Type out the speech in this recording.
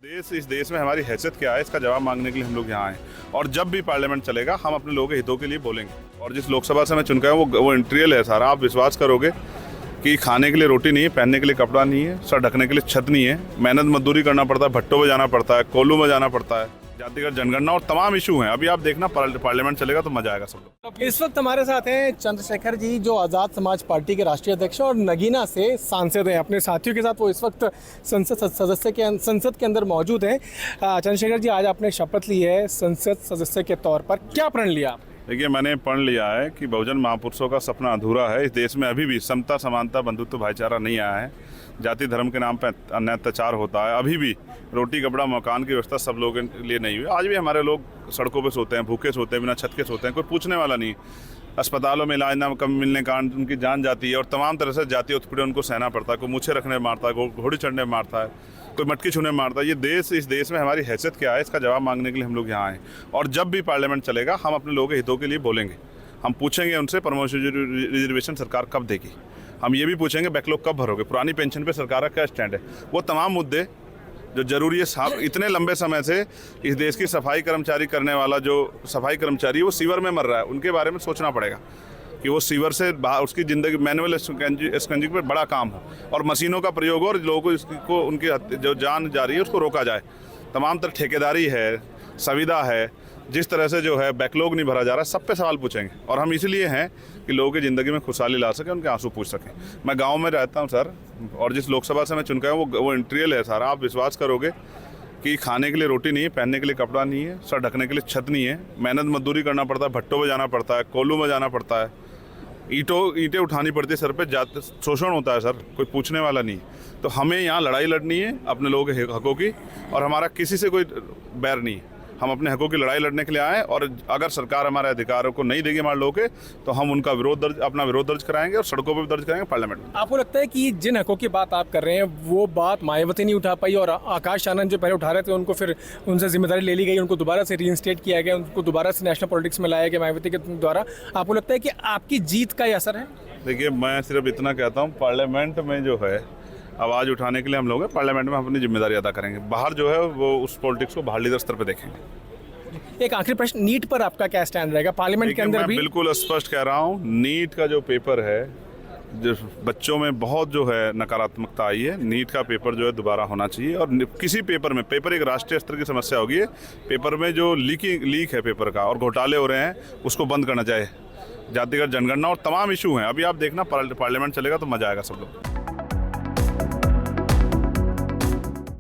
इस देश में हमारी हैसियत क्या है, इसका जवाब मांगने के लिए हम लोग यहाँ आए। और जब भी पार्लियामेंट चलेगा हम अपने लोगों के हितों के लिए बोलेंगे। और जिस लोकसभा से मैं चुन के आया वो इंटीरियर है सारा। आप विश्वास करोगे कि खाने के लिए रोटी नहीं है, पहनने के लिए कपड़ा नहीं है, सर ढकने के लिए छत नहीं है, मेहनत मजदूरी करना पड़ता है, भट्टों में जाना पड़ता है, कोल्लू में जाना पड़ता है, जातिगत जनगणना और तमाम इशू हैं। अभी आप देखना पार्लियामेंट चलेगा तो मजा आएगा सब लोग। इस वक्त हमारे साथ हैं चंद्रशेखर जी, जो आज़ाद समाज पार्टी के राष्ट्रीय अध्यक्ष और नगीना से सांसद हैं। अपने साथियों के साथ वो इस वक्त संसद के अंदर मौजूद हैं। चंद्रशेखर जी, आज आपने शपथ ली है संसद सदस्य के तौर पर, क्या प्रण लिया? देखिए, मैंने पढ़ लिया है कि बहुजन महापुरुषों का सपना अधूरा है। इस देश में अभी भी समता, समानता, बंधुत्व, भाईचारा नहीं आया है। जाति धर्म के नाम पर अन्य अत्याचार होता है। अभी भी रोटी कपड़ा मकान की व्यवस्था सब लोगों के लिए नहीं हुई। आज भी हमारे लोग सड़कों पे सोते हैं, भूखे सोते हैं, बिना छत के सोते हैं, कोई पूछने वाला नहीं। अस्पतालों में इलाज ना कम मिलने के कारण उनकी जान जाती है और तमाम तरह से जातीय उत्पीड़न उनको सहना पड़ता है। कोई मूछे रखने में मारता है, घोड़ी चढ़ने में मारता है, कोई मटकी छूने में मारता है। इस देश में हमारी हैसियत क्या है, इसका जवाब मांगने के लिए हम लोग यहाँ आए। और जब भी पार्लियामेंट चलेगा हम अपने लोगों के हितों के लिए बोलेंगे। हम पूछेंगे उनसे प्रमोशन रिजर्वेशन सरकार कब देगी। हम ये भी पूछेंगे बैकलॉग कब भरोगे, पुरानी पेंशन पे सरकार का क्या स्टैंड है। वो तमाम मुद्दे जो जरूरी है। साहब, इतने लंबे समय से इस देश की सफाई कर्मचारी करने वाला जो सफाई कर्मचारी है वो सीवर में मर रहा है, उनके बारे में सोचना पड़ेगा कि वो सीवर से बाहर उसकी ज़िंदगी मैनुअल स्कंजिंग पर बड़ा काम हो और मशीनों का प्रयोग हो और लोगों को उनकी जो जान जा रही है उसको रोका जाए। तमाम तरह ठेकेदारी है, संविदा है, जिस तरह से जो है बैकलॉग नहीं भरा जा रहा है, सब पे सवाल पूछेंगे। और हम इसलिए हैं कि लोगों की ज़िंदगी में खुशहाली ला सकें, उनके आंसू पूछ सकें। मैं गांव में रहता हूं सर, और जिस लोकसभा से मैं चुन के आया वो इंटीरियर है सारा। आप विश्वास करोगे कि खाने के लिए रोटी नहीं है, पहनने के लिए कपड़ा नहीं है, सर ढकने के लिए छत नहीं है, मेहनत मजदूरी करना पड़ता है, भट्टों में जाना पड़ता है, कोल्लू में जाना पड़ता है, ईंटें उठानी पड़ती है सर पे, शोषण होता है सर, कोई पूछने वाला नहीं। तो हमें यहाँ लड़ाई लड़नी है अपने लोगों के हकों की, और हमारा किसी से कोई बैर नहीं है। हम अपने हकों की लड़ाई लड़ने के लिए आए, और अगर सरकार हमारे अधिकारों को नहीं देगी हमारे लोगों के, तो हम उनका अपना विरोध दर्ज कराएंगे और सड़कों पर भी दर्ज कराएंगे पार्लियामेंट में। आपको लगता है कि जिन हकों की बात आप कर रहे हैं वो बात मायावती नहीं उठा पाई और आकाश आनंद जो पहले उठा रहे थे उनको फिर उनसे जिम्मेदारी ले ली गई, उनको दोबारा से रीइंस्टेट किया गया, उनको दोबारा से नेशनल पॉलिटिक्स में लाया गया मायावती के द्वारा? आपको लगता है कि आपकी जीत का ही असर है? देखिए, मैं सिर्फ इतना कहता हूँ, पार्लियामेंट में जो है आवाज़ उठाने के लिए हम लोग हैं, पार्लियामेंट में हम अपनी जिम्मेदारी अदा करेंगे। बाहर जो है वो उस पॉलिटिक्स को बाहर लीडर स्तर पर देखेंगे। एक आखिरी प्रश्न, नीट पर आपका क्या स्टैंड रहेगा पार्लियामेंट के अंदर? मैं भी बिल्कुल स्पष्ट कह रहा हूँ, नीट का जो पेपर है, जो बच्चों में बहुत जो है नकारात्मकता आई है, नीट का पेपर जो है दोबारा होना चाहिए। और किसी पेपर एक राष्ट्रीय स्तर की समस्या होगी। पेपर में जो लीक है पेपर का और घोटाले हो रहे हैं, उसको बंद करना चाहिए। जातिगत जनगणना और तमाम इशू हैं। अभी आप देखना पार्लियामेंट चलेगा तो मजा आएगा सब लोग।